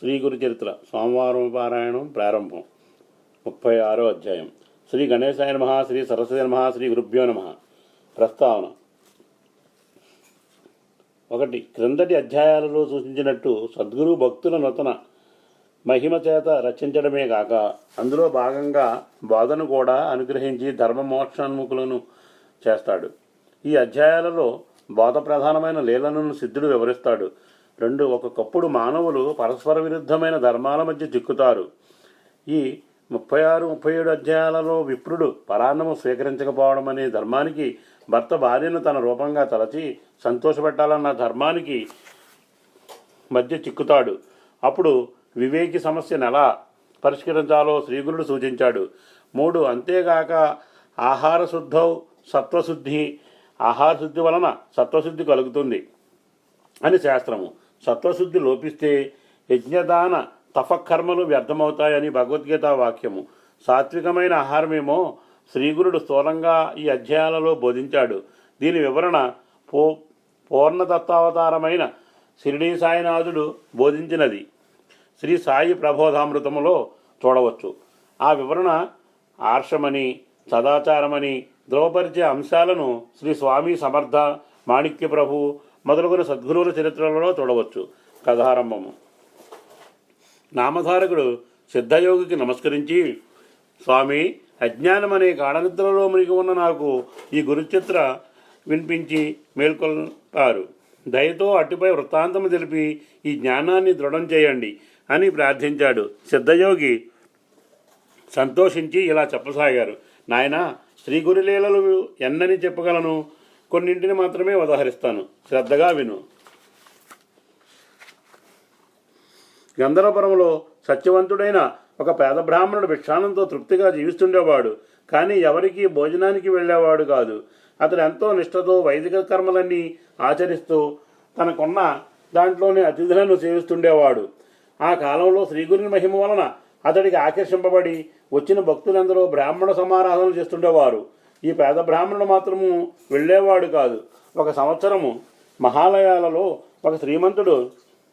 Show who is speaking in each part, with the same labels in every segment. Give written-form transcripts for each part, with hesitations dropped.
Speaker 1: శ్రీ గురు చరిత్ర సోమవారం పారాయణం ప్రారంభం 36వ అధ్యాయం. శ్రీ గణేశాయ నమః, శ్రీ సరస్వతి నమః, శ్రీ గురుభ్యో నమః. ప్రస్తావన. 1. క్రిందటి అధ్యాయాలలో సూచించినట్టు సద్గురు భక్తుల నూతన మహిమ చేత రచించడమే కాక అందులో భాగంగా బోధను కూడా అనుగ్రహించి ధర్మ మోక్షోన్ముఖులను చేస్తాడు. ఈ అధ్యాయాలలో బోధ ప్రధానమైన లీలలను సిద్ధుడు వివరిస్తాడు. 2. ఒకప్పుడు మానవులు పరస్పర విరుద్ధమైన ధర్మాల మధ్య చిక్కుతారు. ఈ 36-37 అధ్యాయాలలో విప్రుడు పరాన్నము స్వీకరించకపోవడం అనే ధర్మానికి, భర్త భార్యను తన రూపంగా తలచి సంతోషపెట్టాలన్న ధర్మానికి మధ్య చిక్కుతాడు. అప్పుడు వివేకి సమస్యను ఎలా పరిష్కరించాలో శ్రీగురుడు సూచించాడు. 3. అంతేగాక ఆహార శుద్ధౌ సత్వశుద్ధి, ఆహార శుద్ధి వలన సత్వశుద్ధి కలుగుతుంది అని శాస్త్రము. సత్వశుద్ధి లోపిస్తే యజ్ఞదాన తపకర్మలు వ్యర్థమవుతాయని భగవద్గీత వాక్యము. సాత్వికమైన ఆహారమేమో శ్రీగురుడు స్థూలంగా ఈ అధ్యాయాలలో బోధించాడు. దీని వివరణ పూర్ణతత్వావతారమైన షిరిడీ సాయినాథుడు బోధించినది శ్రీ సాయి ప్రబోధామృతములో చూడవచ్చు. ఆ వివరణ ఆర్షమని, సదాచారమని ధృవపరిచే అంశాలను శ్రీ స్వామి సమర్థ, మాణిక్య ప్రభు మొదలుగున సద్గురువుల చరిత్రలలో చూడవచ్చు. కథారంభము. నామధారకుడు సిద్ధయోగికి నమస్కరించి, స్వామి, అజ్ఞానం అనే గాఢనిద్రలో మునిగి ఉన్న నాకు ఈ గురుచిత్ర వినిపించి మేల్కొల్పారు. దయతో అటుపై వృత్తాంతము తెలిపి ఈ జ్ఞానాన్ని దృఢం చేయండి అని ప్రార్థించాడు. సిద్ధయోగి సంతోషించి ఇలా చెప్పసాగారు. నాయనా, శ్రీ గురులీలలు ఎన్నని చెప్పగలను, కొన్నింటిని మాత్రమే ఉదాహరిస్తాను, శ్రద్ధగా విను. గంధర్వపురంలో సత్యవంతుడైన ఒక పేద బ్రాహ్మణుడు భిక్షానంతో తృప్తిగా జీవిస్తుండేవాడు. కానీ ఎవరికీ భోజనానికి వెళ్ళేవాడు కాదు. అతడు ఎంతో నిష్ఠతో వైదిక కర్మలన్నీ ఆచరిస్తూ తనకున్న దాంట్లోనే అతిథులను సేవిస్తుండేవాడు. ఆ కాలంలో శ్రీగురుని మహిమ వలన అతడికి ఆకర్షింపబడి వచ్చిన భక్తులందరూ బ్రాహ్మణ సమారాధనలు చేస్తుండేవారు. ఈ పేద బ్రాహ్మణుడు మాత్రము వెళ్ళేవాడు కాదు. ఒక సంవత్సరము మహాలయాలలో ఒక శ్రీమంతుడు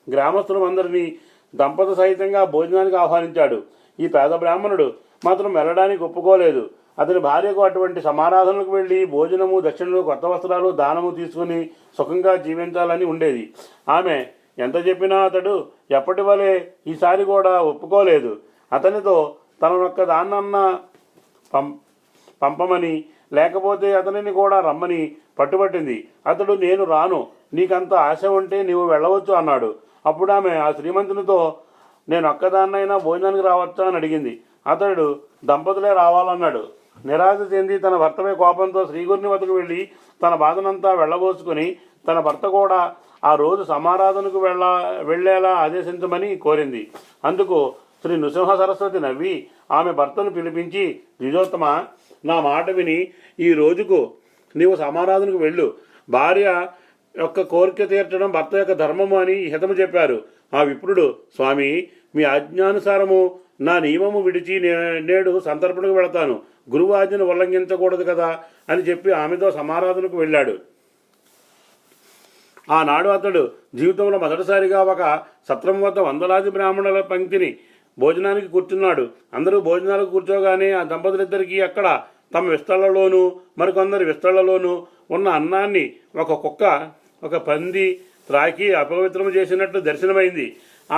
Speaker 1: గ్రామస్తులందరినీ దంపత సహితంగా భోజనానికి ఆహ్వానించాడు. ఈ పేద బ్రాహ్మణుడు మాత్రం వెళ్ళడానికి ఒప్పుకోలేదు. అతని భార్యకు అటువంటి సమారాధనలకు వెళ్ళి భోజనము, దక్షిణలు, కొత్త వస్త్రాలు, దానము తీసుకుని సుఖంగా జీవించాలని ఉండేది. ఆమె ఎంత చెప్పినా అతడు ఎప్పటి వలె ఈసారి కూడా ఒప్పుకోలేదు. అతనితో తననొక్క దాన్నన్నా పంపమని, లేకపోతే అతనిని కూడా రమ్మని పట్టుబట్టింది. అతడు, నేను రాను, నీకంత ఆశ ఉంటే నీవు వెళ్ళవచ్చు అన్నాడు. అప్పుడు ఆమె ఆ శ్రీమంతునితో, నేను ఒక్కదాన్నైనా భోజనానికి రావచ్చా అని అడిగింది. అతడు దంపతులే రావాలన్నాడు. నిరాశ చెంది తన భర్తపై కోపంతో శ్రీగురుని వద్దకు వెళ్ళి తన బాధనంతా వెళ్ళబోసుకుని తన భర్త కూడా ఆ రోజు సమారాధనకు వెళ్ళేలా ఆదేశించమని కోరింది. అందుకు శ్రీ నృసింహ సరస్వతి నవ్వి ఆమె భర్తను పిలిపించి, ద్విజోత్తమ, నా మాట విని ఈ రోజుకు నీవు సమారాధనకు వెళ్ళు. భార్య యొక్క కోరిక తీర్చడం భర్త యొక్క ధర్మము అని హితము చెప్పారు. ఆ విప్రుడు, స్వామి, మీ ఆజ్ఞానుసారము నా నియమము విడిచి నేడు సంతర్పణకు వెళతాను. గురువు ఆజ్ఞను ఉల్లంఘించకూడదు కదా అని చెప్పి ఆమెతో సమారాధనకు వెళ్ళాడు. ఆనాడు అతడు జీవితంలో మొదటిసారిగా ఒక సత్రం వద్ద వందలాది బ్రాహ్మణుల పంక్తిని భోజనానికి కూర్చున్నాడు. అందరూ భోజనాలకు కూర్చోగానే ఆ దంపతులిద్దరికీ అక్కడ తమ విస్తళ్లలోనూ మరికొందరి విస్తళ్లలోనూ ఉన్న అన్నాన్ని ఒక కుక్క, ఒక పంది త్రాకి అపవిత్రము చేసినట్లు దర్శనమైంది.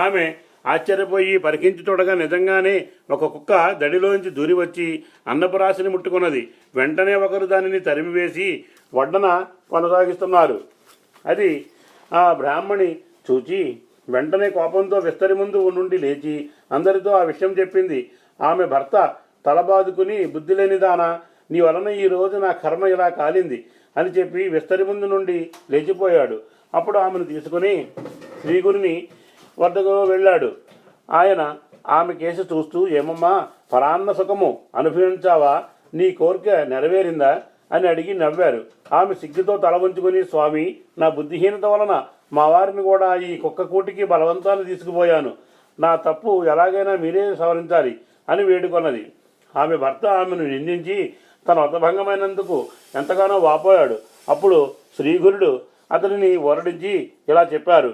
Speaker 1: ఆమె ఆశ్చర్యపోయి పరికించి చూడగా నిజంగానే ఒక కుక్క దడిలోంచి దూరి వచ్చి అన్నపురాశిని ముట్టుకున్నది. వెంటనే ఒకరు దానిని తరిమివేసి వడ్డన కొనసాగిస్తున్నారు. అది ఆ బ్రాహ్మణి చూచి వెంటనే కోపంతో విస్తరి ముందు నుండి లేచి అందరితో ఆ విషయం చెప్పింది. ఆమె భర్త తలబాదుకుని, బుద్ధి లేనిదానా, నీ వలన ఈ రోజు నా కర్మ ఇలా కాలింది అని చెప్పి విస్తరి ముందు నుండి లేచిపోయాడు. అప్పుడు ఆమెను తీసుకుని శ్రీగురుని వద్దకు వెళ్ళాడు. ఆయన ఆమె కేసు చూస్తూ, ఏమమ్మా, పరాన్న సుఖము అనుభవించావా, నీ కోరిక నెరవేరిందా అని అడిగి నవ్వారు. ఆమె సిగ్గుతో తల వంచుకొని, స్వామి, నా బుద్ధిహీనత వలన మా వారిని కూడా ఈ కుక్క కూటికి బలవంతాలు తీసుకుపోయాను. నా తప్పు ఎలాగైనా మీరే సవరించాలి అని వేడుకొన్నది. ఆమె భర్త ఆమెను నిందించి తన వ్రతభంగమైనందుకు ఎంతగానో వాపోయాడు. అప్పుడు శ్రీగురుడు అతనిని ఊరడించి ఇలా చెప్పారు,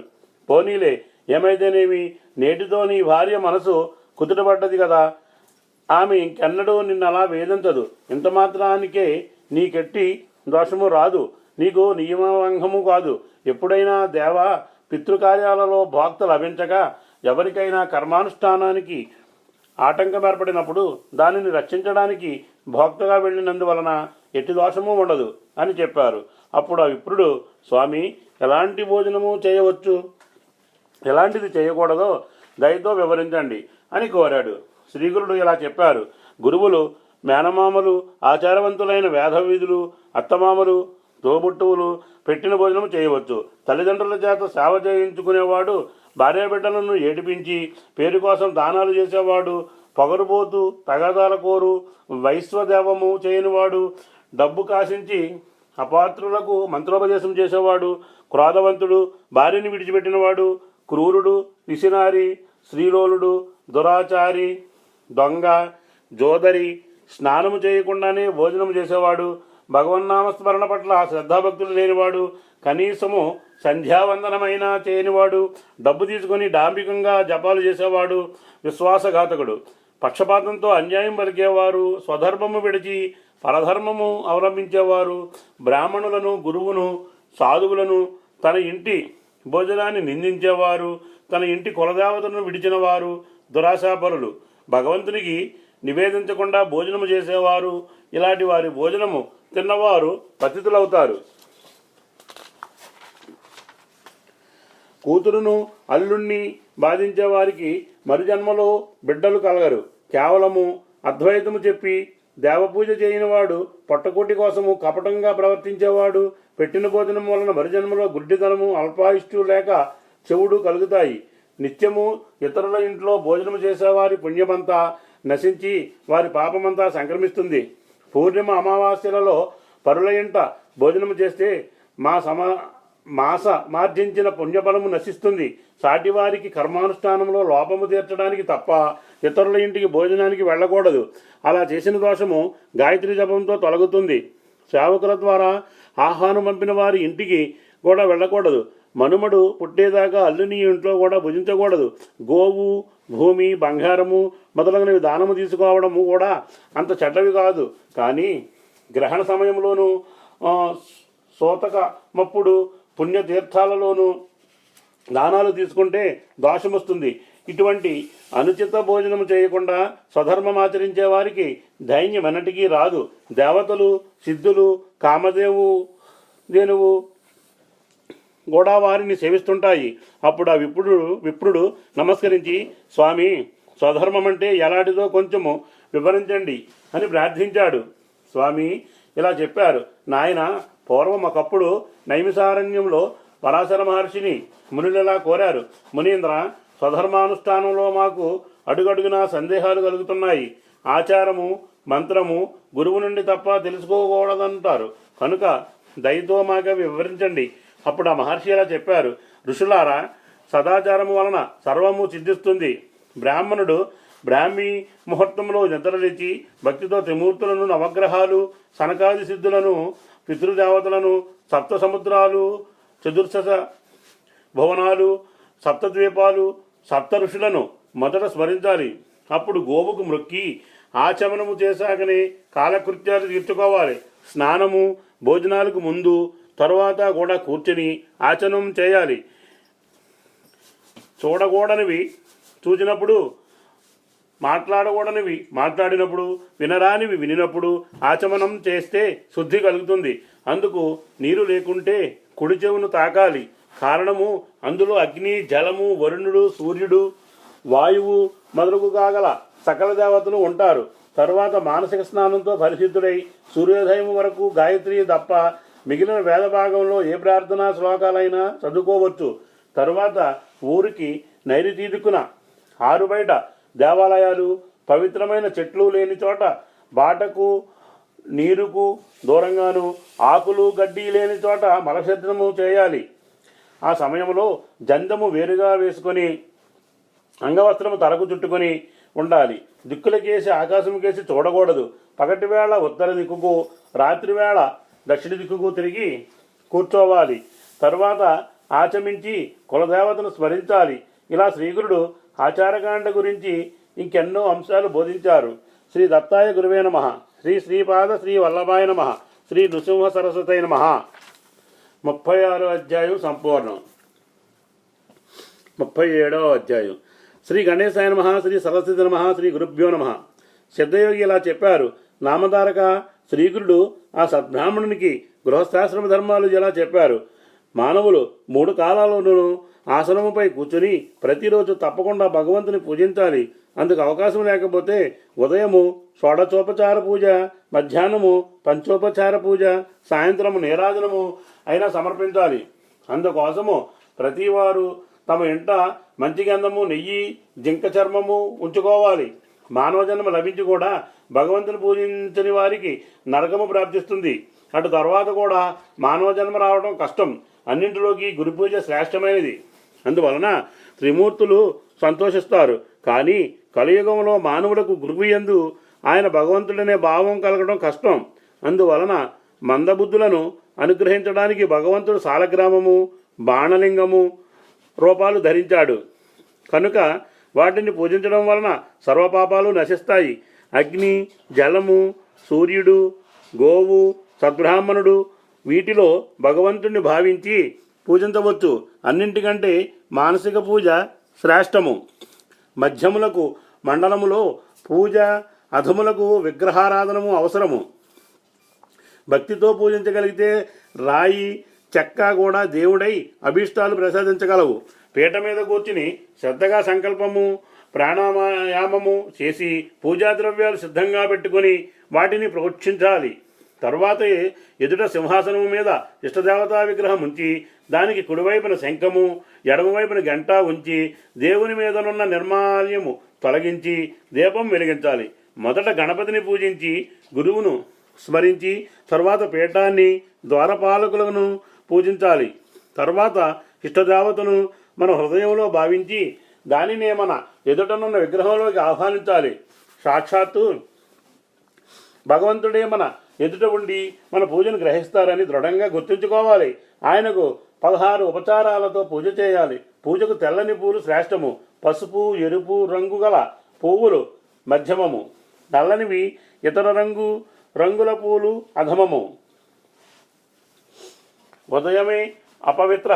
Speaker 1: పోనీలే, ఏమైతేనేమి నేటితో నీ భార్య మనసు కుదుటపడ్డది కదా, ఆమె ఇంకెన్నడూ నిన్ను అలా వేధించదు. ఇంత మాత్రానికే నీకెట్టి దోషము రాదు, నీకు నియమభంగము కాదు. ఎప్పుడైనా దేవా పితృకార్యాలలో భోక్త లభించక ఎవరికైనా కర్మానుష్ఠానానికి ఆటంకం ఏర్పడినప్పుడు దానిని రక్షించడానికి భోక్తగా వెళ్ళినందువలన ఎట్టి దోషము ఉండదు అని చెప్పారు. అప్పుడు ఆ విప్రుడు, స్వామి, ఎలాంటి భోజనము చేయవచ్చు, ఎలాంటిది చేయకూడదో దయతో వివరించండి అని కోరాడు. శ్రీగురుడు ఇలా చెప్పారు. గురువులు, మేనమామలు, ఆచారవంతులైన వేదవిధులు, అత్తమామలు, తోబుట్టువులు పెట్టిన భోజనం చేయవచ్చు. తల్లిదండ్రుల చేత సేవ చేయించుకునేవాడు, భార్యాబిడ్డలను ఏడిపించి పేరు కోసం దానాలు చేసేవాడు, పొగరుబోతు, తగాదాల కోరు, వైశ్వదేవము చేయనివాడు, డబ్బు కాశించి అపాత్రులకు మంత్రోపదేశం చేసేవాడు, క్రోధవంతుడు, భార్యని విడిచిపెట్టినవాడు, క్రూరుడు, పిసినారి, శ్రీలోలుడు, దురాచారి, దొంగ, జోదరి, స్నానము చేయకుండానే భోజనం చేసేవాడు, భగవన్నామస్మరణ పట్ల శ్రద్ధాభక్తులు లేనివాడు, కనీసము సంధ్యావందనమైనా చేయనివాడు, డబ్బు తీసుకొని డాంబికంగా జపాలు చేసేవాడు, విశ్వాసఘాతకుడు, పక్షపాతంతో అన్యాయం పలికేవారు, స్వధర్మము విడిచి పరధర్మము అవలంబించేవారు, బ్రాహ్మణులను, గురువును, సాధువులను, తన ఇంటి భోజనాన్ని నిందించేవారు, తన ఇంటి కులదేవతలను విడిచినవారు, దురాశాపరులు, భగవంతునికి నివేదించకుండా భోజనము చేసేవారు, ఇలాంటి వారి భోజనము తిన్నవారు పతితులవుతారు. కూతురును, అల్లుణ్ణి బాధించే వారికి మరుజన్మలో బిడ్డలు కలగరు. కేవలము అద్వైతము చెప్పి దేవపూజ చేయనివాడు, పొట్టకోటి కోసము కపటంగా ప్రవర్తించేవాడు, పెట్టిన భోజనం వలన మరుజన్మలో గుడ్డితనము, అల్పాయుష్టు లేక చెవుడు కలుగుతాయి. నిత్యము ఇతరుల ఇంట్లో భోజనం చేసేవారి పుణ్యమంతా నశించి వారి పాపమంతా సంక్రమిస్తుంది. పూర్ణిమ అమావాస్యలలో పరుల ఇంట భోజనం చేస్తే మాస మార్జించిన పుణ్యఫలము నశిస్తుంది. సాటివారికి కర్మానుష్ఠానంలో లోపము తీర్చడానికి తప్ప ఇతరుల ఇంటికి భోజనానికి వెళ్ళకూడదు. అలా చేసిన దోషము గాయత్రి జపంతో తొలగుతుంది. సేవకుల ద్వారా ఆహ్వానం పంపిన వారి ఇంటికి కూడా వెళ్ళకూడదు. మనుమడు పుట్టేదాకా అల్లుని ఇంట్లో కూడా భుజించకూడదు. గోవు, భూమి, బంగారము మొదలగునవి దానము తీసుకోవడము కూడా అంత చెడ్డవి కాదు. కానీ గ్రహణ సమయంలోనూ, సోతక మప్పుడు, పుణ్యతీర్థాలలోనూ దానాలు తీసుకుంటే దోషం వస్తుంది. ఇటువంటి అనుచిత భోజనం చేయకుండా స్వధర్మం ఆచరించే వారికి ధైర్యం ఎన్నటికీ రాదు. దేవతలు, సిద్ధులు, కామధేనువు కూడా వారిని సేవిస్తుంటాయి. అప్పుడు ఆ విప్రుడు నమస్కరించి, స్వామి, స్వధర్మం అంటే ఎలాంటిదో కొంచెము వివరించండి అని ప్రార్థించాడు. స్వామి ఇలా చెప్పారు. నాయన, పూర్వం ఒకప్పుడు నైమిసారణ్యంలో పరాశర మహర్షిని మునులు ఇలా కోరారు. మునీంద్ర, స్వధర్మానుష్ఠానంలో మాకు అడుగడుగునా సందేహాలు కలుగుతున్నాయి. ఆచారము, మంత్రము గురువు నుండి తప్ప తెలుసుకోకూడదంటారు. కనుక దయతో మాకు వివరించండి. అప్పుడు ఆ మహర్షి ఇలా చెప్పారు. ఋషులారా, సదాచారము వలన సర్వము సిద్ధిస్తుంది. బ్రాహ్మణుడు బ్రాహ్మీ ముహూర్తంలో నిద్రలేచి భక్తితో త్రిమూర్తులను, నవగ్రహాలు, సనకాది సిద్ధులను, పితృదేవతలను, సప్త సముద్రాలు, చతుర్దశ భువనాలు, సప్తద్వీపాలు, సప్త ఋషులను మొదట స్మరించాలి. అప్పుడు గోవుకు మ్రొక్కి ఆచమనము చేశాకనే కాలకృత్యాలు తీర్చుకోవాలి. స్నానము, భోజనాలకు ముందు తరువాత కూడా కూర్చొని ఆచమనం చేయాలి. చూడకూడనివి చూసినప్పుడు, మాట్లాడకూడనివి మాట్లాడినప్పుడు, వినరానివి వినినప్పుడు ఆచమనం చేస్తే శుద్ధి కలుగుతుంది. అందుకు నీరు లేకుంటే కుడి చెవును తాకాలి. కారణము, అందులో అగ్ని, జలము, వరుణుడు, సూర్యుడు, వాయువు మొదలుగు కాగల సకల దేవతలు ఉంటారు. తరువాత మానసిక స్నానంతో పరిశుద్ధుడై సూర్యోదయం వరకు గాయత్రి తప్ప మిగిలిన వేద భాగంలో ఏ ప్రార్థనా శ్లోకాలైనా చదువుకోవచ్చు. తరువాత ఊరికి నైరుతి దిక్కున ఆరు బయట దేవాలయాలు, పవిత్రమైన చెట్లు లేని చోట బాటకు, నీరుకు దూరంగాను, ఆకులు, గడ్డి లేని చోట మలక్షత్రము చేయాలి. ఆ సమయంలో జందము వేరుగా వేసుకొని అంగవస్త్రము తలకు చుట్టుకొని ఉండాలి. దిక్కులకేసి ఆకాశంకేసి చూడకూడదు. పగటివేళ ఉత్తర దిక్కుకు, రాత్రివేళ దక్షిణ దిక్కుకు తిరిగి కూర్చోవాలి. తరువాత ఆచమించి కులదేవతను స్మరించాలి. ఇలా శ్రీగురుడు ఆచారకాండ గురించి ఇంకెన్నో అంశాలు బోధించారు. శ్రీ దత్తాయ గురువే నమః. శ్రీ శ్రీపాద శ్రీ వల్లభాయ నమః. శ్రీ నృసింహ సరస్వతై నమః. 36వ అధ్యాయం సంపూర్ణం. 37వ అధ్యాయం. శ్రీ గణేశాయ నమః. శ్రీ సరస్వతి నమః. శ్రీ గురుభ్యో నమః. సిద్ధయోగి ఇలా చెప్పారు. నామధారక శ్రీగురుడు ఆ సద్బ్రాహ్మణునికి గృహస్థాశ్రమ ధర్మాలు ఇలా చెప్పారు. మానవులు 3 కాలాల్లోనూ ఆసనముపై కూర్చుని ప్రతిరోజు తప్పకుండా భగవంతుని పూజించాలి. అందుకు అవకాశం లేకపోతే ఉదయము షోడచోపచార పూజ, మధ్యాహ్నము పంచోపచార పూజ, సాయంత్రము నీరాజనము అయినా సమర్పించాలి. అందుకోసము ప్రతివారు తమ ఇంట మంచి గంధము, నెయ్యి, జింక చర్మము ఉంచుకోవాలి. మానవ జన్మ లభించి కూడా భగవంతుని పూజించని వారికి నరకము ప్రాప్తిస్తుంది. అటు తర్వాత కూడా మానవ జన్మ రావడం కష్టం. అన్నింటిలోకి గురు పూజ శ్రేష్టమైనది. అందువలన త్రిమూర్తులు సంతోషిస్తారు. కానీ కలియుగంలో మానవులకు గురువు యందు ఆయన భగవంతుడనే భావం కలగడం కష్టం. అందువలన మందబుద్ధులను అనుగ్రహించడానికి భగవంతుడు సాలగ్రామము, బాణలింగము రూపాలు ధరించాడు. కనుక వాటిని పూజించడం వలన సర్వపాపాలు నశిస్తాయి. అగ్ని, జలము, సూర్యుడు, గోవు, సద్బ్రాహ్మణుడు వీటిలో భగవంతుణ్ణి భావించి పూజించవచ్చు. అన్నింటికంటే మానసిక పూజ శ్రేష్టము. మధ్యములకు మండలములో పూజ, అధములకు విగ్రహారాధనము అవసరము. భక్తితో పూజించగలిగితే రాయి, చెక్క కూడా దేవుడై అభీష్టాలు ప్రసాదించగలవు. పీట మీద కూర్చుని శ్రద్ధగా సంకల్పము, ప్రాణాయామము చేసి పూజా ద్రవ్యాలు సిద్ధంగా పెట్టుకొని వాటిని ప్రోక్షించాలి. తరువాత ఎదుట సింహాసనము మీద ఇష్టదేవతా విగ్రహం ఉంచి దానికి కుడివైపున శంఖము, ఎడమవైపున గంట ఉంచి దేవుని మీదనున్న నిర్మాల్యము తొలగించి దీపం వెలిగించాలి. మొదట గణపతిని పూజించి గురువును స్మరించి తరువాత పీఠాన్ని, ద్వారపాలకులను పూజించాలి. తరువాత ఇష్టదేవతను మన హృదయంలో భావించి దానినే మన ఎదుటనున్న విగ్రహంలోకి ఆహ్వానించాలి. సాక్షాత్తు భగవంతుడే మన ఎదుట ఉండి మన పూజను గ్రహిస్తారని దృఢంగా గుర్తుంచుకోవాలి. ఆయనకు 16 ఉపచారాలతో పూజ చేయాలి. పూజకు తెల్లని పూలు శ్రేష్టము. పసుపు, ఎరుపు రంగు గల పువ్వులు మధ్యమము, నల్లనివి ఇతర రంగుల పూలు అధమము. ఉదయమే అపవిత్ర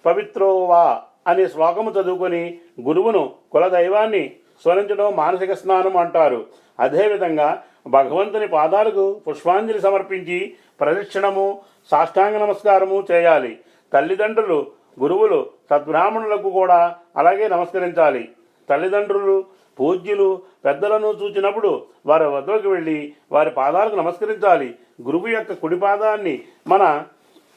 Speaker 1: పవిత్రో వా అనే శ్లోకము చదువుకొని గురువును కులదైవాన్ని స్మరించడం మానసిక స్నానం అంటారు. అదేవిధంగా భగవంతుని పాదాలకు పుష్పాంజలి సమర్పించి ప్రదక్షిణము, సాష్టాంగ నమస్కారము చేయాలి. తల్లిదండ్రులు, గురువులు, సద్బ్రాహ్మణులకు కూడా అలాగే నమస్కరించాలి. తల్లిదండ్రులు, పూజ్యులు పెద్దలను చూచినప్పుడు వారి వద్దకు వెళ్ళి వారి పాదాలకు నమస్కరించాలి. గురువు యొక్క కుడి పాదాన్ని మన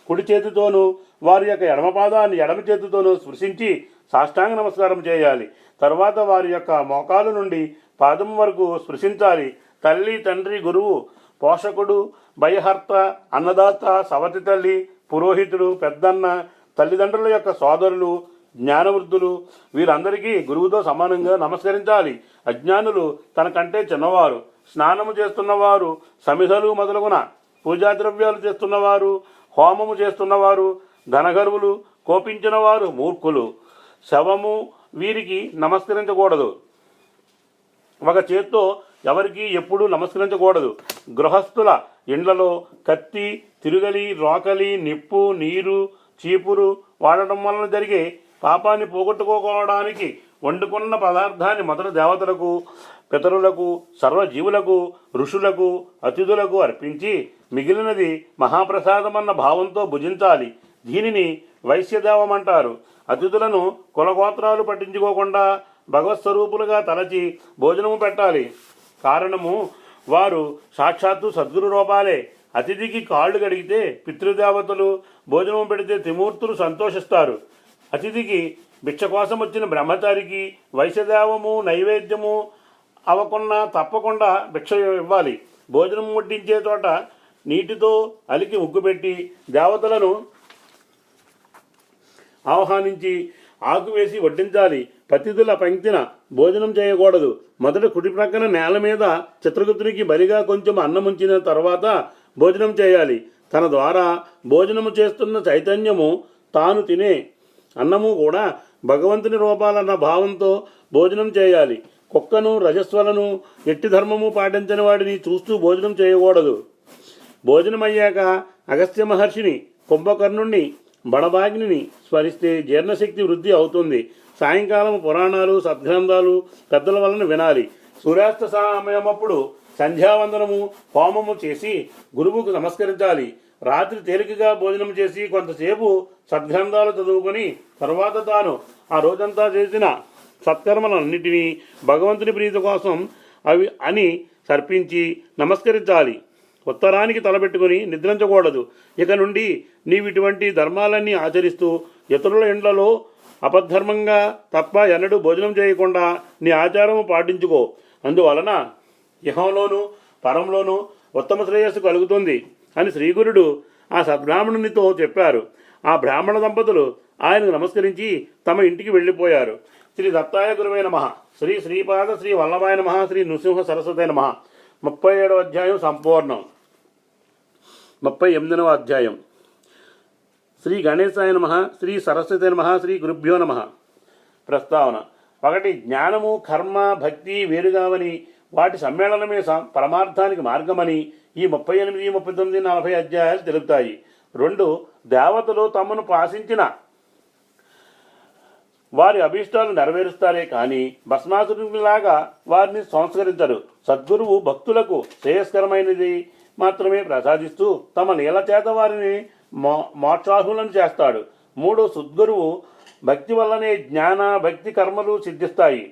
Speaker 1: కుడి చేతితోనూ వారి యొక్క ఎడమ పాదాన్ని ఎడమ చేతితోనూ స్పృశించి సాష్టాంగ నమస్కారం చేయాలి. తరువాత వారి యొక్క మోకాలు నుండి పాదం వరకు స్పృశించాలి. తల్లి, తండ్రి, గురువు, పోషకుడు, భయహర్త, అన్నదాత, సవతి తల్లి, పురోహితుడు, పెద్దన్న, తల్లిదండ్రుల యొక్క సోదరులు, జ్ఞానవృద్ధులు వీరందరికీ గురువుతో సమానంగా నమస్కరించాలి. అజ్ఞానులు తనకంటే చిన్నవారు, స్నానము చేస్తున్నవారు, సమిధలు మొదలుగున పూజాద్రవ్యాలు చేస్తున్నవారు, హోమము చేస్తున్నవారు, ధనగర్వులు, కోపించిన వారు మూర్ఖులు, శవము వీరికి నమస్కరించకూడదు. ఒక చేత్తో ఎవరికి ఎప్పుడూ నమస్కరించకూడదు. గృహస్థుల ఇండ్లలో కత్తి, తిరుగలి, రోకలి, నిప్పు, నీరు, చీపురు వాడటం వలన జరిగే పాపాన్ని పోగొట్టుకోవడానికి వండుకున్న పదార్థాన్ని మొదట దేవతలకు, పితరులకు, సర్వజీవులకు, ఋషులకు, అతిథులకు అర్పించి మిగిలినది మహాప్రసాదమన్న భావంతో భుజించాలి. దీనిని వైశ్యదేవం అంటారు. అతిథులను కులగోత్రాలు పట్టించుకోకుండా భగవత్స్వరూపులుగా తలచి భోజనము పెట్టాలి. కారణము వారు సాక్షాత్తు సద్గురు రూపాలే. అతిథికి కాళ్ళు కడిగితే పితృదేవతలు, భోజనం పెడితే త్రిమూర్తులు సంతోషిస్తారు. అతిథికి భిక్ష కోసం వచ్చిన బ్రహ్మచారికి వైశ్యదేవము నైవేద్యము అవ్వకుండా తప్పకుండా భిక్ష ఇవ్వాలి. భోజనం వడ్డించే చోట నీటితో అలికి ముగ్గుపెట్టి దేవతలను ఆహ్వానించి ఆకు వేసి వడ్డించాలి. పతిథుల పంక్తిన భోజనం చేయకూడదు. మొదట కుడి ప్రక్కన నేల మీద చిత్రగుప్తునికి బలిగా కొంచెం అన్నం ఉంచిన తర్వాత భోజనం చేయాలి. తన ద్వారా భోజనము చేస్తున్న చైతన్యము తాను తినే అన్నము కూడా భగవంతుని రూపాలన్న భావంతో భోజనం చేయాలి. కుక్కను, రజస్వలను, ఎట్టి ధర్మము పాటించని వాడిని చూస్తూ భోజనం చేయకూడదు. భోజనమయ్యాక అగస్త్య మహర్షిని, కుంభకర్ణుణ్ణి, బడబాగ్నిని స్మరిస్తే జీర్ణశక్తి వృద్ధి అవుతుంది. సాయంకాలం పురాణాలు, సద్గ్రంథాలు పెద్దల వలన వినాలి. సూర్యాస్త సమయమప్పుడు సంధ్యావందనము, హోమము చేసి గురువుకు నమస్కరించాలి. రాత్రి తేలికగా భోజనం చేసి కొంతసేపు సద్గ్రంథాలు చదువుకొని తర్వాత తాను ఆ రోజంతా చేసిన సత్కర్మలన్నిటినీ భగవంతుని ప్రీతి కోసం అని తర్పించి నమస్కరించాలి. ఉత్తరానికి తలపెట్టుకుని నిద్రించకూడదు. ఇక నుండి నీవు ఇటువంటి ధర్మాలన్నీ ఆచరిస్తూ ఇతరుల ఇండ్లలో అపధర్మంగా తప్ప ఎన్నడూ భోజనం చేయకుండా నీ ఆచారము పాటించుకో. అందువలన ఇహంలోనూ పరంలోనూ ఉత్తమ శ్రేయస్సు కలుగుతుంది అని శ్రీగురుడు ఆ సద్బ్రాహ్మణునితో చెప్పారు. ఆ బ్రాహ్మణ దంపతులు ఆయనకు నమస్కరించి తమ ఇంటికి వెళ్ళిపోయారు. శ్రీ దత్తాయ గురువే నమః. శ్రీ శ్రీపాద శ్రీ వల్లభాయ నమః. శ్రీ నృసింహ సరస్వతే నమః. 37వ అధ్యాయం సంపూర్ణం. 38వ అధ్యాయం. శ్రీ గణేశాయ నమః. శ్రీ సరస్వతే నమః. శ్రీ గురుభ్యో నమః. ప్రస్తావన. 1. జ్ఞానము, కర్మ, భక్తి వేరుగావని వాటి సమ్మేళనమే పరమార్థానికి మార్గమని ఈ 38, 39, 40 అధ్యాయాలు తెలుపుతాయి. 2. దేవతలు తమను పాసించిన వారి అభీష్టాలు నెరవేరుస్తారే కానీ భస్మాసురునిలాగా వారిని సంస్కరించరు. సద్గురువు భక్తులకు శ్రేయస్కరమైనది మాత్రమే ప్రసాదిస్తూ తమ లీల చేత వారిని మోక్షార్హులను చేస్తాడు. 3. సద్గురువు భక్తి వల్లనే జ్ఞాన, భక్తి కర్మలు సిద్ధిస్తాయి.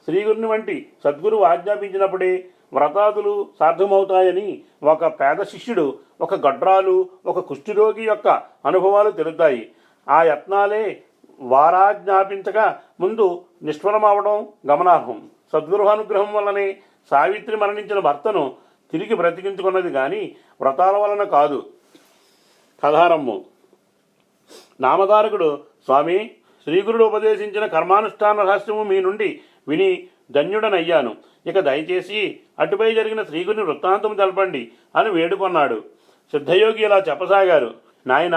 Speaker 1: శ్రీగురుని వంటి సద్గురువు ఆజ్ఞాపించినప్పుడే వ్రతాదులు సాధ్యమవుతాయని ఒక పేద శిష్యుడు, ఒక గడ్రాలు, ఒక కుష్ఠరోగి యొక్క అనుభవాలు తెలుస్తాయి. ఆ యత్నాలే వారాజ్ఞాపించక ముందు నిష్ఫలమవడం గమనార్హం. సద్గురుహానుగ్రహం వల్లనే సావిత్రి మరణించిన భర్తను తిరిగి బ్రతికించుకున్నది కానీ వ్రతాల వలన కాదు. కథారమ్ము. నామధారకుడు, స్వామి, శ్రీగురుడు ఉపదేశించిన కర్మానుష్ఠాన రహస్యము మీ నుండి విని ధన్యుడనయ్యాను. ఇక దయచేసి అటుపై జరిగిన శ్రీగురుని వృత్తాంతం తెలపండి అని వేడుకొన్నాడు. సిద్ధయోగి ఇలా చెప్పసాగారు. నాయన,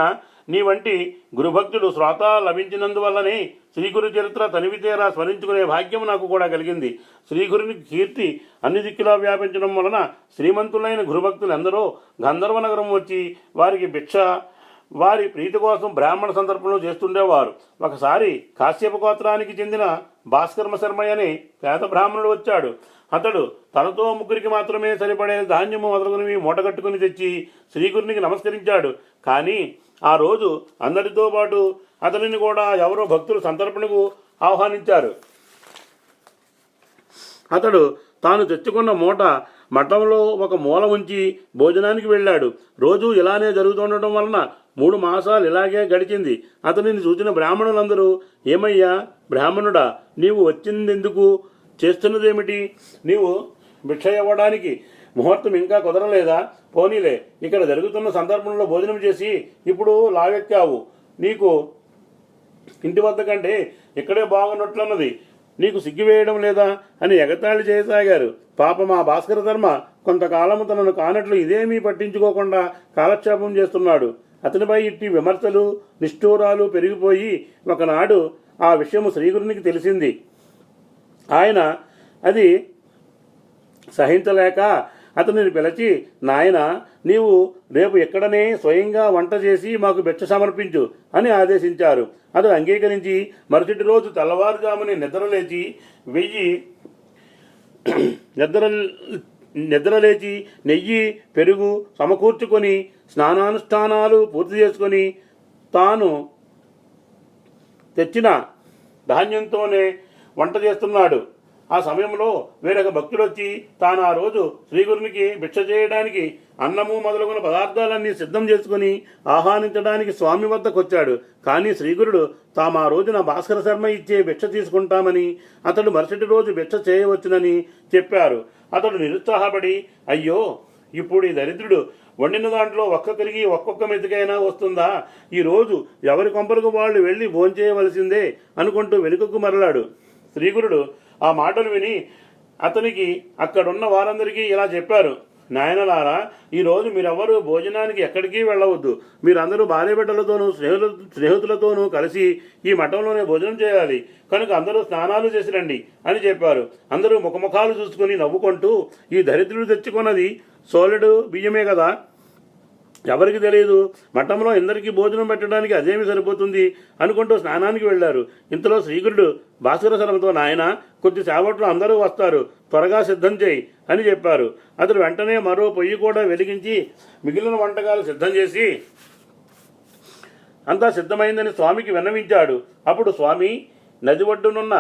Speaker 1: నీ వంటి గురుభక్తుడు శ్రోత లభించినందువల్లనే శ్రీగురు చరిత్ర తనివితేరా స్మరించుకునే భాగ్యం నాకు కూడా కలిగింది. శ్రీగురుని కీర్తి అన్ని దిక్కులా వ్యాపించడం వలన శ్రీమంతులైన గురుభక్తులు ఎందరో గంధర్వ నగరం వచ్చి వారికి భిక్ష, వారి ప్రీతి కోసం బ్రాహ్మణ సందర్భంలో చేస్తుండేవారు. ఒకసారి కాశ్యప గోత్రానికి చెందిన భాస్కర్మ శర్మ అనే పేద బ్రాహ్మణుడు వచ్చాడు. అతడు తనతో ముగ్గురికి మాత్రమే సరిపడే ధాన్యము మొదలుగునివి మూటగట్టుకుని తెచ్చి శ్రీగురునికి నమస్కరించాడు. కానీ ఆ రోజు అందరితో పాటు అతనిని కూడా ఎవరో భక్తులు సంతర్పణకు ఆహ్వానించారు. అతడు తాను తెచ్చుకున్న మూట మఠంలో ఒక మూల ఉంచి భోజనానికి వెళ్ళాడు. రోజు ఇలానే జరుగుతుండటం వలన 3 మాసాలు ఇలాగే గడిచింది. అతనిని చూసిన బ్రాహ్మణులందరూ, ఏమయ్యా బ్రాహ్మణుడా, నీవు వచ్చిందెందుకు, చేస్తున్నదేమిటి, నీవు భిక్ష ఇవ్వడానికి ముహూర్తం ఇంకా కుదరలేదా? పోనీలే, ఇక్కడ జరుగుతున్న సందర్భంలో భోజనం చేసి ఇప్పుడు లావెక్కావు. నీకు ఇంటి వద్ద కంటే ఇక్కడే బాగున్నట్లున్నది. నీకు సిగ్గివేయడం లేదా అని ఎగతాళి చేయసాగారు. పాపం ఆ భాస్కర ధర్మ కొంతకాలము తనను కానట్లు ఇదేమీ పట్టించుకోకుండా కాలక్షేపం చేస్తున్నాడు. అతనిపై ఇట్టి విమర్శలు, నిష్ఠూరాలు పెరిగిపోయి ఒకనాడు ఆ విషయము శ్రీగురునికి తెలిసింది. ఆయన అది సహించలేక అతనిని పిలిచి, నాయన, నీవు రేపు ఎక్కడనే స్వయంగా వంట చేసి మాకు భిక్ష సమర్పించు అని ఆదేశించారు. అతడు అంగీకరించి మరుసటి రోజు తెల్లవారుజాముని నిద్రలేచి నెయ్యి, పెరుగు సమకూర్చుకొని స్నానానుష్ఠానాలు పూర్తి చేసుకొని తాను తెచ్చిన ధాన్యంతోనే వంట చేస్తున్నాడు. ఆ సమయంలో వేరొక భక్తుడు వచ్చి తాను ఆ రోజు శ్రీగురునికి భిక్ష చేయడానికి అన్నము మొదలగున పదార్థాలన్నీ సిద్ధం చేసుకుని ఆహ్వానించడానికి స్వామి వద్దకు వచ్చాడు. కానీ శ్రీగురుడు తాము ఆ రోజున భాస్కర శర్మ ఇచ్చే భిక్ష తీసుకుంటామని, అతడు మరుసటి రోజు భిక్ష చేయవచ్చునని చెప్పారు. అతడు నిరుత్సాహపడి, అయ్యో, ఇప్పుడు ఈ దరిద్రుడు వండిన దాంట్లో ఒక్కొక్కరికి ఒక్కొక్క మెతుకైనా వస్తుందా? ఈరోజు ఎవరి కొంపలకు వాళ్ళు వెళ్ళి భోంచేయవలసిందే అనుకుంటూ వెనుకకు మరలాడు. శ్రీగురుడు ఆ మాటలు విని అతనికి అక్కడున్న వారందరికీ ఇలా చెప్పారు. నాయనలారా, ఈరోజు మీరెవ్వరూ భోజనానికి ఎక్కడికి వెళ్ళవద్దు. మీరందరూ భార్యబిడ్డలతోనూ స్నేహితులతోనూ కలిసి ఈ మఠంలోనే భోజనం చేయాలి. కనుక అందరూ స్నానాలు చేసి రండి అని చెప్పారు. అందరూ ముఖముఖాలు చూసుకుని నవ్వుకుంటూ, ఈ దరిద్రుడు తెచ్చుకున్నది సోలెడు బియ్యమే కదా, ఎవరికి తెలియదు, మఠంలో ఇందరికీ భోజనం పెట్టడానికి అదేమి సరిపోతుంది అనుకుంటూ స్నానానికి వెళ్లారు. ఇంతలో శ్రీగురుడు భాస్కర శర్మతో, నాయన, కొద్ది సేపట్లో అందరూ వస్తారు, త్వరగా సిద్ధం చేయి అని చెప్పారు. అతడు వెంటనే మరో పొయ్యి కూడా వెలిగించి మిగిలిన వంటకాలు సిద్ధం చేసి అంతా సిద్ధమైందని స్వామికి విన్నవించాడు. అప్పుడు స్వామి నది ఒడ్డునున్న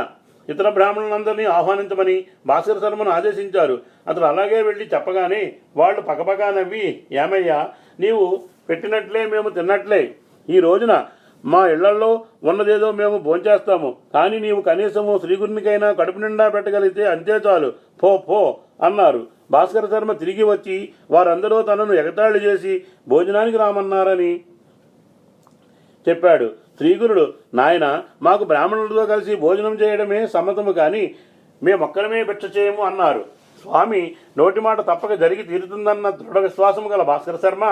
Speaker 1: ఇతర బ్రాహ్మణులందరినీ ఆహ్వానించమని భాస్కర శర్మను ఆదేశించారు. అతడు అలాగే వెళ్ళి చెప్పగానే వాళ్ళు పకపకా నవ్వి, ఏమయ్యా, నీవు పెట్టినట్లే మేము తిన్నట్లే. ఈ రోజున మా ఇళ్లలో ఉన్నదేదో మేము భోంచేస్తాము, కానీ నీవు కనీసము శ్రీగురునికైనా కడుపు నిండా పెట్టగలిగితే అంతే చాలు, పో పో అన్నారు. భాస్కర శర్మ తిరిగి వచ్చి వారందరూ తనను ఎగతాళి చేసి భోజనానికి రామన్నారని చెప్పాడు. శ్రీగురుడు, నాయన, మాకు బ్రాహ్మణులతో కలిసి భోజనం చేయడమే సమ్మతము, కానీ మేమొక్కడమే భిక్ష చేయము అన్నారు. స్వామి నోటి మాట తప్పక జరిగి తీరుతుందన్న దృఢ విశ్వాసము గల భాస్కర శర్మ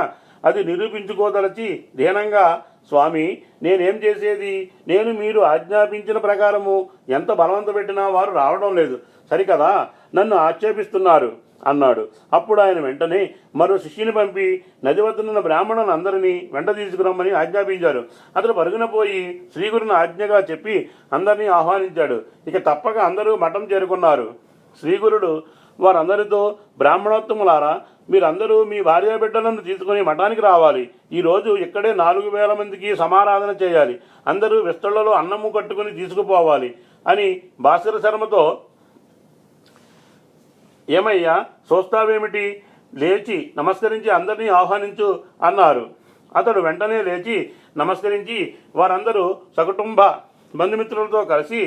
Speaker 1: అది నిరూపించుకోదలచి దీనంగా, స్వామి, నేనేం చేసేది? నేను మీరు ఆజ్ఞాపించిన ప్రకారము ఎంత బలవంత పెట్టినా వారు రావడం లేదు, సరికదా, నన్ను ఆక్షేపిస్తున్నారు అన్నాడు. అప్పుడు ఆయన వెంటనే మరో శిష్యుని పంపి నది వద్దనున్న బ్రాహ్మణులందరినీ వెంట తీసుకురమ్మని ఆజ్ఞాపించారు. అతడు పరుగున పోయి శ్రీగురుని ఆజ్ఞగా చెప్పి అందరినీ ఆహ్వానించాడు. ఇక తప్పక అందరూ మఠం చేరుకున్నారు. శ్రీగురుడు వారందరితో, బ్రాహ్మణోత్తములారా, మీరందరూ మీ భార్య బిడ్డలను తీసుకుని మఠానికి రావాలి. ఈరోజు ఇక్కడే 4000 మందికి సమారాధన చేయాలి. అందరూ విస్తళ్లలో అన్నము కట్టుకుని తీసుకుపోవాలి అని భాస్కర శర్మతో, ఏమయ్యా, చూస్తావేమిటి, లేచి నమస్కరించి అందరినీ ఆహ్వానించు అన్నారు. అతడు వెంటనే లేచి నమస్కరించి వారందరూ సకుటుంబ బంధుమిత్రులతో కలిసి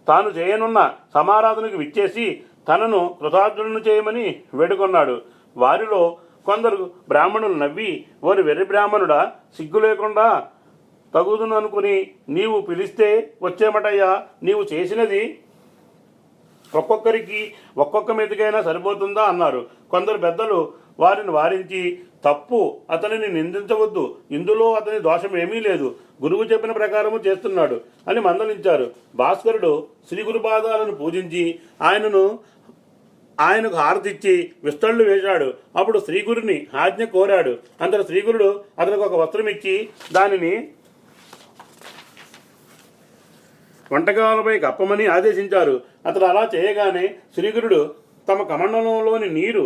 Speaker 1: తాను చేయనున్న సమారాధనకు విచ్చేసి తనను కృతార్థులను చేయమని వేడుకొన్నాడు. వారిలో కొందరు బ్రాహ్మణులు నవ్వి, వారు వెర్రి బ్రాహ్మణుడా, సిగ్గు లేకుండా తగుదును అనుకుని నీవు పిలిస్తే వచ్చేమటయ్యా, నీవు చేసినది ఒక్కొక్కరికి ఒక్కొక్క మెతుకైనా సరిపోతుందా అన్నారు. కొందరు పెద్దలు వారిని వారించి, తప్పు, అతనిని నిందించవద్దు, ఇందులో అతని దోషం ఏమీ లేదు, గురువు చెప్పిన ప్రకారము చేస్తున్నాడు అని మందలించారు. భాస్కరుడు శ్రీ గురుపాదాలను పూజించి ఆయనకు హారతిచ్చి విస్తళ్ళు వేశాడు. అప్పుడు శ్రీగురుని ఆజ్ఞ కోరాడు. అంతలో శ్రీగురుడు అతనికి ఒక వస్త్రం ఇచ్చి దానిని వంటకాలపై కప్పమని ఆదేశించారు. అతడు అలా చేయగానే శ్రీగురుడు తమ కమండలంలోని నీరు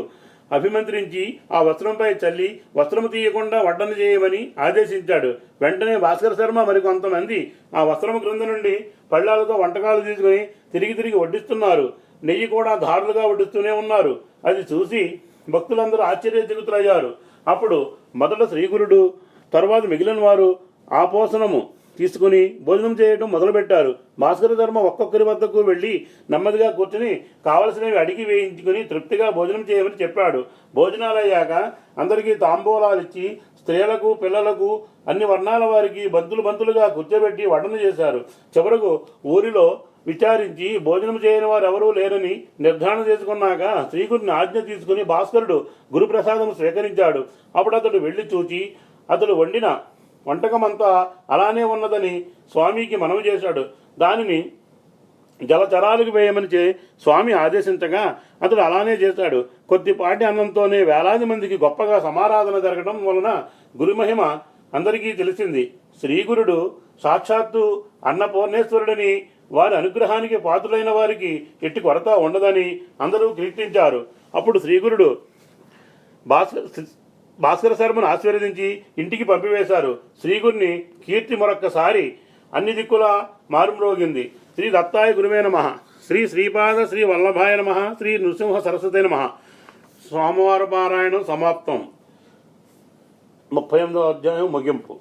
Speaker 1: అభిమంత్రించి ఆ వస్త్రంపై చల్లి వస్త్రము తీయకుండా వడ్డన చేయమని ఆదేశించాడు. వెంటనే భాస్కర శర్మ మరికొంతమంది ఆ వస్త్రము క్రింద నుండి పళ్ళాలతో వంటకాలు తీసుకుని తిరిగి వడ్డిస్తున్నారు. నెయ్యి కూడా ధారులుగా వడ్డిస్తూనే ఉన్నారు. అది చూసి భక్తులందరూ ఆశ్చర్యచకితులయ్యారు. అప్పుడు మొదట శ్రీగురుడు, తరువాత మిగిలిన వారు ఆపోసనము తీసుకుని భోజనం చేయడం మొదలుపెట్టారు. భాస్కర శర్మ ఒక్కొక్కరి వద్దకు వెళ్ళి నెమ్మదిగా కూర్చుని కావలసినవి అడిగి వేయించుకుని తృప్తిగా భోజనం చేయమని చెప్పాడు. భోజనాలయ్యాక అందరికీ తాంబూలాలిచ్చి స్త్రీలకు, పిల్లలకు, అన్ని వర్ణాల వారికి బంతులుగా కూర్చోబెట్టి వడ్డన చేశారు. చివరకు ఊరిలో విచారించి భోజనం చేయని వారు ఎవరూ లేరని నిర్ధారణ చేసుకున్నాక శ్రీగురుని ఆజ్ఞ తీసుకుని భాస్కరుడు గురుప్రసాదం స్వీకరించాడు. అప్పుడు అతడు వెళ్లి చూచి అతడు వండిన వంటకమంతా అలానే ఉన్నదని స్వామికి మనవి చేశాడు. దానిని జలచరాలకు వేయమని స్వామి ఆదేశించగా అతడు అలానే చేశాడు. కొద్దిపాటి అన్నంతోనే వేలాది మందికి గొప్పగా సమారాధన జరగడం వలన గురుమహిమ అందరికీ తెలిసింది. శ్రీగురుడు సాక్షాత్తు అన్నపూర్ణేశ్వరుడని, వారి అనుగ్రహానికి పాత్రులైన వారికి ఎట్టి కొరత ఉండదని అందరూ కీర్తించారు. అప్పుడు శ్రీగురుడు భాస్కర శర్మను ఆశీర్వదించి ఇంటికి పంపివేశారు. శ్రీగురిని కీర్తి మరొక్కసారి అన్ని దిక్కులా మారుమ్రోగింది. శ్రీ దత్తాయ గురువే నమః, శ్రీ శ్రీపాద శ్రీ వల్లభాయ నమః, శ్రీ నృసింహ సరస్వతే నమః. సోమవార పారాయణం సమాప్తం. 38వ అధ్యాయం ముగింపు.